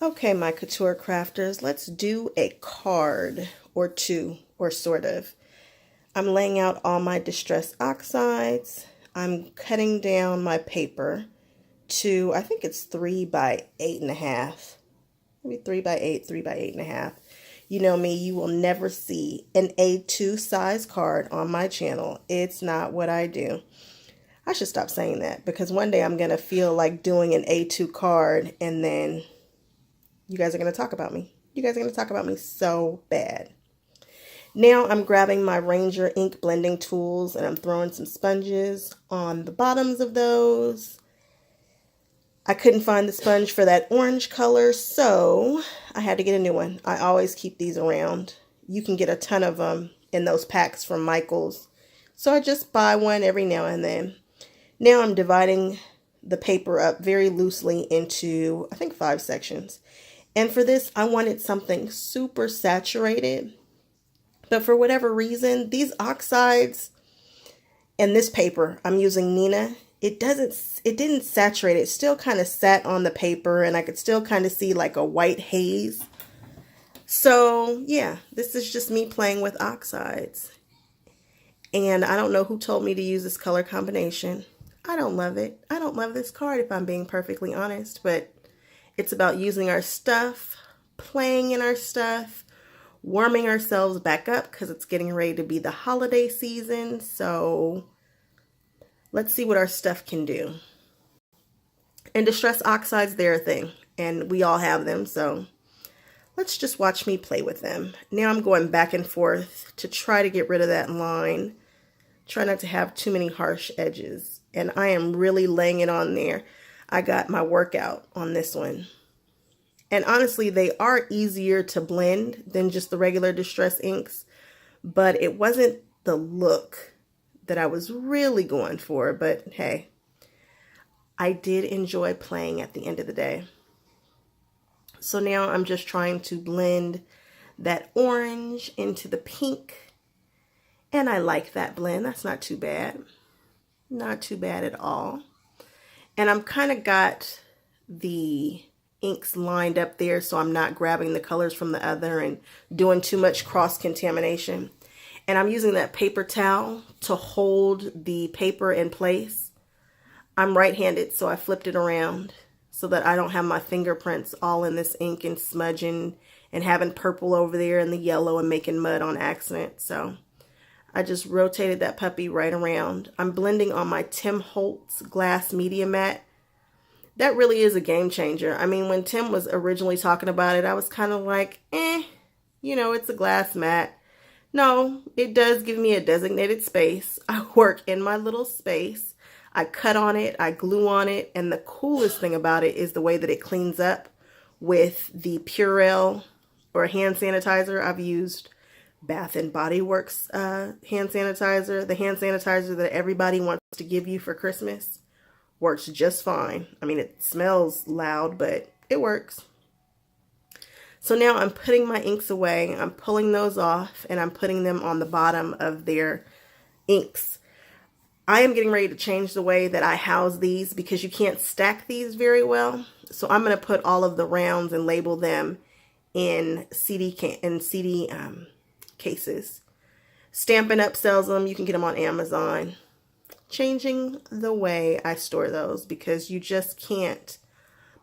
Okay, my couture crafters, let's do a card or two, or sort of. I'm laying out all my Distress Oxides. I'm cutting down my paper to, I think it's 3 by 8.5. Maybe 3 by 8, 3 by 8.5. You know me, you will never see an A2 size card on my channel. It's not what I do. I should stop saying that because one day I'm going to feel like doing an A2 card and then you guys are going to talk about me. You guys are going to talk about me so bad. Now I'm grabbing my Ranger ink blending tools and I'm throwing some sponges on the bottoms of those. I couldn't find the sponge for that orange color, so I had to get a new one. I always keep these around. You can get a ton of them in those packs from Michael's. So I just buy one every now and then. Now I'm dividing the paper up very loosely into, I think, 5 sections. And for this, I wanted something super saturated. But for whatever reason, these oxides and this paper, I'm using Nina, it didn't saturate. It still kind of sat on the paper and I could still kind of see like a white haze. So yeah, this is just me playing with oxides. And I don't know who told me to use this color combination. I don't love it. I don't love this card if I'm being perfectly honest, but it's about using our stuff, playing in our stuff, warming ourselves back up because it's getting ready to be the holiday season. So let's see what our stuff can do. And Distress Oxides, they're a thing, and we all have them, so let's just watch me play with them. Now I'm going back and forth to try to get rid of that line. Try not to have too many harsh edges, and I am really laying it on there. I got my workout on this one. And honestly, they are easier to blend than just the regular Distress inks, but it wasn't the look that I was really going for, but hey, I did enjoy playing at the end of the day. So now I'm just trying to blend that orange into the pink, and I like that blend. That's not too bad. Not too bad at all. And I'm kind of got the inks lined up there so I'm not grabbing the colors from the other and doing too much cross-contamination. And I'm using that paper towel to hold the paper in place. I'm right-handed, so I flipped it around so that I don't have my fingerprints all in this ink and smudging and having purple over there and the yellow and making mud on accident. So I just rotated that puppy right around. I'm blending on my Tim Holtz glass media mat. That really is a game changer. I mean, when Tim was originally talking about it, I was kind of like, you know, it's a glass mat. No, it does give me a designated space. I work in my little space. I cut on it, I glue on it, and the coolest thing about it is the way that it cleans up with the Purell or hand sanitizer. I've used Bath and Body Works hand sanitizer, the hand sanitizer that everybody wants to give you for Christmas. Works just fine. I mean, it smells loud, but it works. So now I'm putting my inks away. I'm pulling those off and I'm putting them on the bottom of their inks. I am getting ready to change the way that I house these because you can't stack these very well. So I'm going to put all of the rounds and label them in CD cases. Stampin' Up sells them. You can get them on Amazon. Changing the way I store those because you just can't.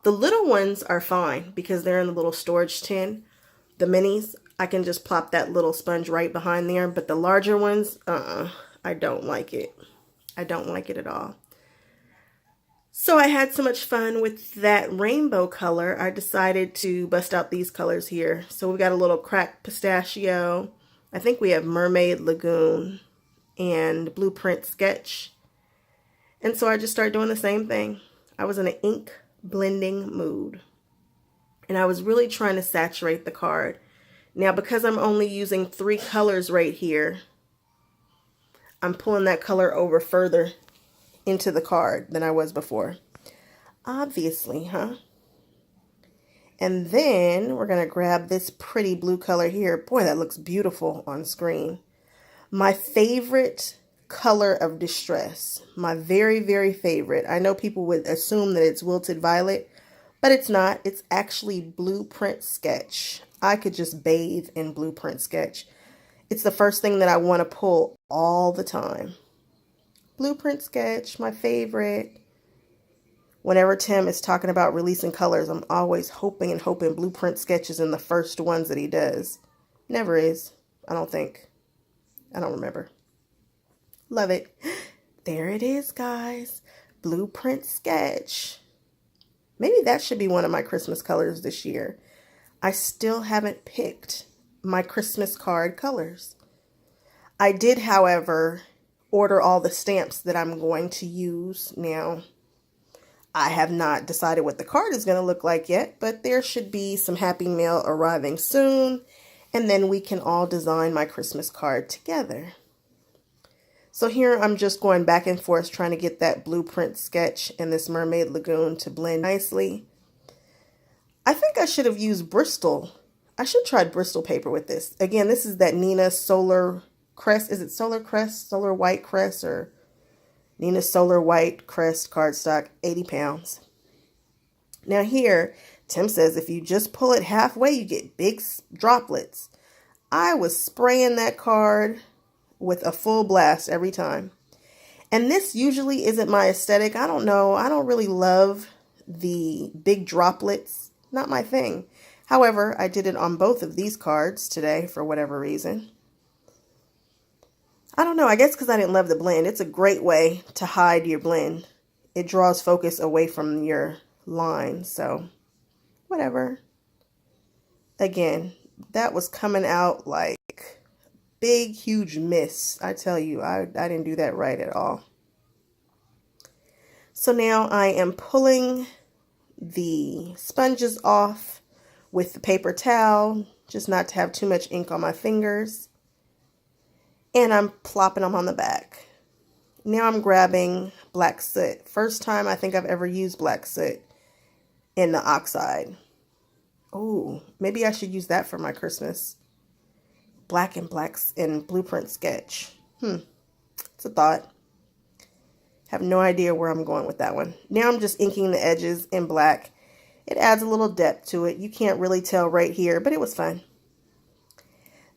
The little ones are fine because they're in the little storage tin. The minis, I can just plop that little sponge right behind there. But the larger ones, I don't like it. I don't like it at all. So I had so much fun with that rainbow color, I decided to bust out these colors here. So we got a little cracked pistachio. I think we have Mermaid Lagoon and Blueprint Sketch. And so I just started doing the same thing. I was in an ink blending mood. And I was really trying to saturate the card. Now, because I'm only using 3 colors right here, I'm pulling that color over further into the card than I was before. Obviously, huh? And then we're going to grab this pretty blue color here. Boy, that looks beautiful on screen. My favorite color of Distress. My very, very favorite. I know people would assume that it's Wilted Violet, But it's not. It's actually Blueprint Sketch. I could just bathe in Blueprint Sketch. It's the first thing that I want to pull all the time. Blueprint Sketch, my favorite. Whenever Tim is talking about releasing colors, I'm always hoping and hoping Blueprint Sketch is in the first ones that he does. Never is. I don't think. I don't remember. Love it. There it is, guys. Blueprint Sketch. Maybe that should be one of my Christmas colors this year. I still haven't picked my Christmas card colors. I did, however, order all the stamps that I'm going to use now. I have not decided what the card is going to look like yet, but there should be some Happy Mail arriving soon, and then we can all design my Christmas card together. So here I'm just going back and forth trying to get that Blueprint Sketch and this Mermaid Lagoon to blend nicely. I think I should have used Bristol. I should try Bristol paper with this. Again, this is that Nina Solar Crest. Is it Solar Crest? Solar White Crest or Nina Solar White Crest cardstock, 80 pounds. Now here, Tim says if you just pull it halfway, you get big droplets. I was spraying that card with a full blast every time. And this usually isn't my aesthetic. I don't know. I don't really love the big droplets. Not my thing. However, I did it on both of these cards today for whatever reason. I don't know, I guess because I didn't love the blend. It's a great way to hide your blend. It draws focus away from your line, so whatever. Again, that was coming out like big, huge miss. I tell you, I didn't do that right at all. So now I am pulling the sponges off with the paper towel, just not to have too much ink on my fingers. And I'm plopping them on the back. Now I'm grabbing black soot. First time I think I've ever used black soot in the oxide. Oh, maybe I should use that for my Christmas. Black and Blueprint Sketch. It's a thought. Have no idea where I'm going with that one. Now I'm just inking the edges in black. It adds a little depth to it. You can't really tell right here, but it was fun.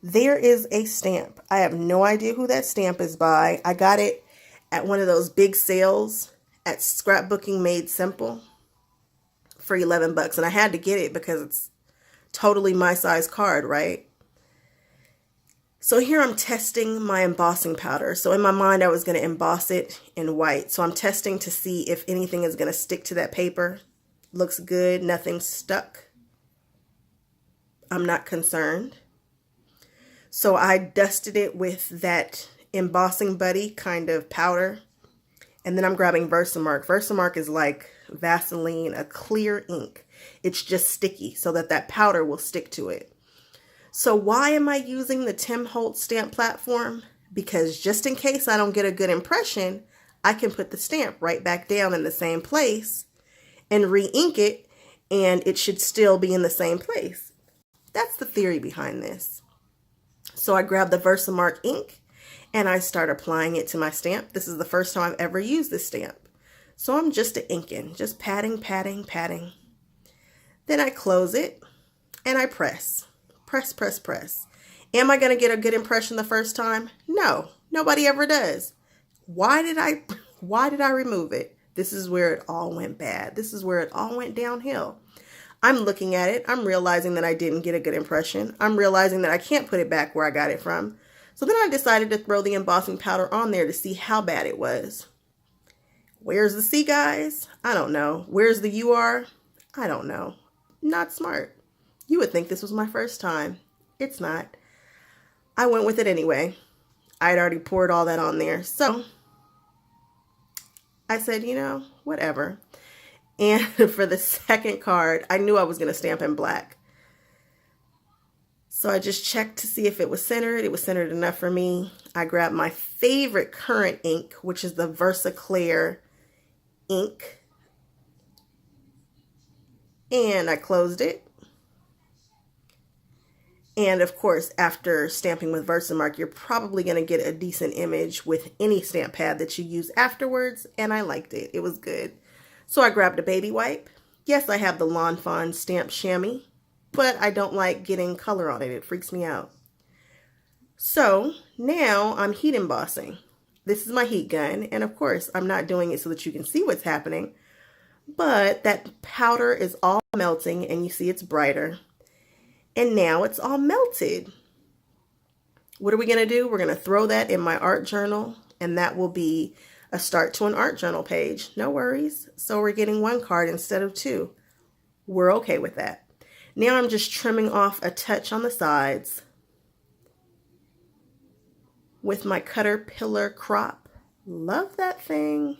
There is a stamp. I have no idea who that stamp is by. I got it at one of those big sales at Scrapbooking Made Simple for 11 bucks. And I had to get it because it's totally my size card, right? So here I'm testing my embossing powder. So in my mind, I was going to emboss it in white. So I'm testing to see if anything is going to stick to that paper. Looks good. Nothing's stuck. I'm not concerned. So I dusted it with that embossing buddy kind of powder. And then I'm grabbing Versamark. Versamark is like Vaseline, a clear ink. It's just sticky so that powder will stick to it. So why am I using the Tim Holtz stamp platform? Because just in case I don't get a good impression, I can put the stamp right back down in the same place and re-ink it, and it should still be in the same place. That's the theory behind this. So I grabbed the Versamark ink and I start applying it to my stamp. This is the first time I've ever used this stamp. So I'm just inking, just patting, patting, patting. Then I close it and I press. Press, press, press. Am I going to get a good impression the first time? No, nobody ever does. Why did I remove it? This is where it all went bad. This is where it all went downhill. I'm looking at it. I'm realizing that I didn't get a good impression. I'm realizing that I can't put it back where I got it from. So then I decided to throw the embossing powder on there to see how bad it was. Where's the C, guys? I don't know. Where's the UR? I don't know. Not smart. You would think this was my first time. It's not. I went with it anyway. I had already poured all that on there. So I said, you know, whatever. And for the second card, I knew I was going to stamp in black. So I just checked to see if it was centered. It was centered enough for me. I grabbed my favorite current ink, which is the VersaClear ink. And I closed it. And of course, after stamping with Versamark, you're probably going to get a decent image with any stamp pad that you use afterwards. And I liked it. It was good. So I grabbed a baby wipe Yes, I have the Lawn Fawn stamp chamois, but I don't like getting color on it. It freaks me out. So now I'm heat embossing. This is my heat gun, and of course I'm not doing it so that you can see what's happening, but that powder is all melting and you see it's brighter. And now it's all melted. What are we going to do? We're going to throw that in my art journal, and that will be a start to an art journal page. No worries. So we're getting 1 card instead of 2. We're okay with that. Now I'm just trimming off a touch on the sides with my Caterpillar crop. Love that thing.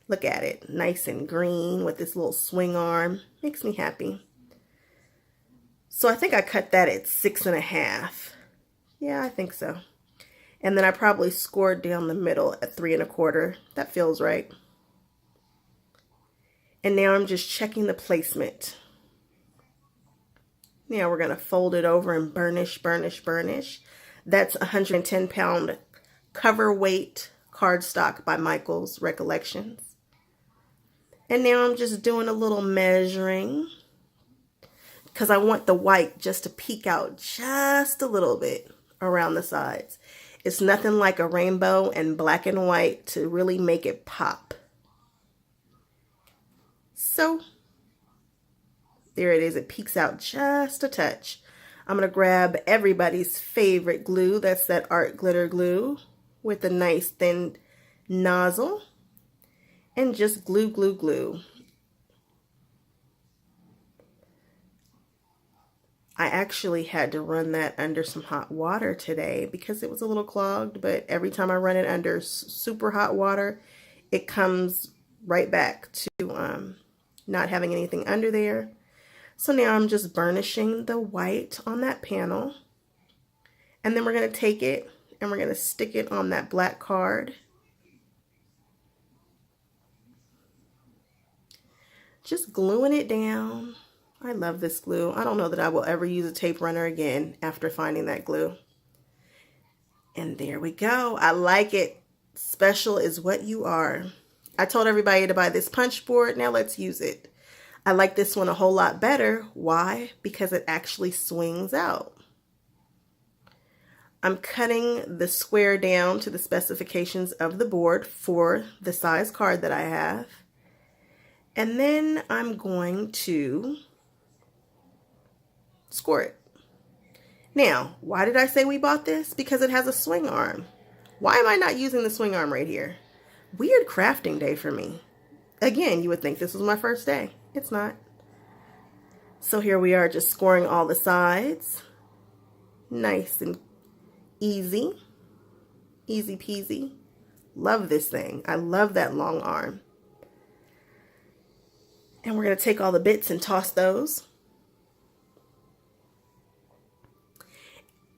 Look at it. Nice and green with this little swing arm. Makes me happy. So I think I cut that at 6.5. Yeah, I think so. And then I probably scored down the middle at 3.25. That feels right. And now I'm just checking the placement. Now we're going to fold it over and burnish, burnish, burnish. That's 110-pound cover weight cardstock by Michael's Recollections. And now I'm just doing a little measuring because I want the white just to peek out just a little bit around the sides. It's nothing like a rainbow and black and white to really make it pop. So there it is. It peeks out just a touch. I'm going to grab everybody's favorite glue. That's that art glitter glue with a nice thin nozzle. And just glue, glue, glue. I actually had to run that under some hot water today because it was a little clogged, but every time I run it under super hot water, it comes right back to not having anything under there. So now I'm just burnishing the white on that panel. And then we're going to take it and we're going to stick it on that black card. Just gluing it down. I love this glue. I don't know that I will ever use a tape runner again after finding that glue. And there we go. I like it. Special is what you are. I told everybody to buy this punch board. Now let's use it. I like this one a whole lot better. Why? Because it actually swings out. I'm cutting the square down to the specifications of the board for the size card that I have. And then I'm going to score it. Now, why did I say we bought this? Because it has a swing arm. Why am I not using the swing arm right here? Weird crafting day for me. Again, you would think this was my first day. It's not. So here we are just scoring all the sides. Nice and easy. Easy peasy. Love this thing. I love that long arm. And we're going to take all the bits and toss those.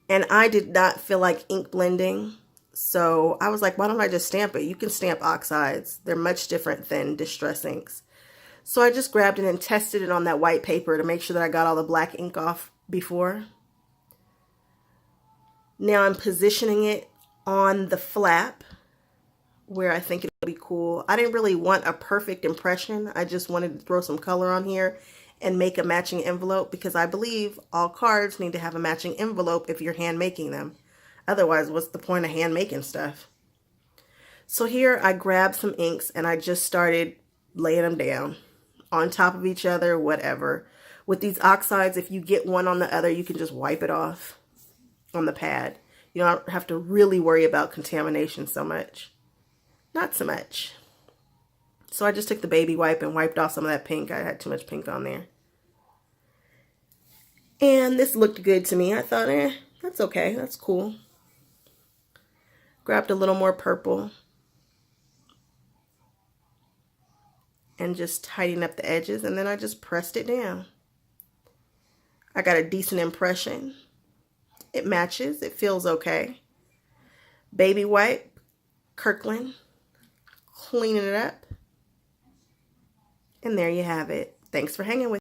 And I did not feel like ink blending. So I was like, why don't I just stamp it? You can stamp oxides. They're much different than Distress inks. So I just grabbed it and tested it on that white paper to make sure that I got all the black ink off before. Now I'm positioning it on the flap where I think it'll be cool. I didn't really want a perfect impression. I just wanted to throw some color on here and make a matching envelope because I believe all cards need to have a matching envelope if you're hand making them. Otherwise, what's the point of hand making stuff? So here I grabbed some inks and I just started laying them down on top of each other, whatever. With these oxides, if you get one on the other, you can just wipe it off on the pad. You don't have to really worry about contamination so much. Not so much. So I just took the baby wipe and wiped off some of that pink. I had too much pink on there. And this looked good to me. I thought, that's okay. That's cool. Grabbed a little more purple. And just tidying up the edges. And then I just pressed it down. I got a decent impression. It matches. It feels okay. Baby wipe. Kirkland. Cleaning it up. And there you have it. Thanks for hanging with me.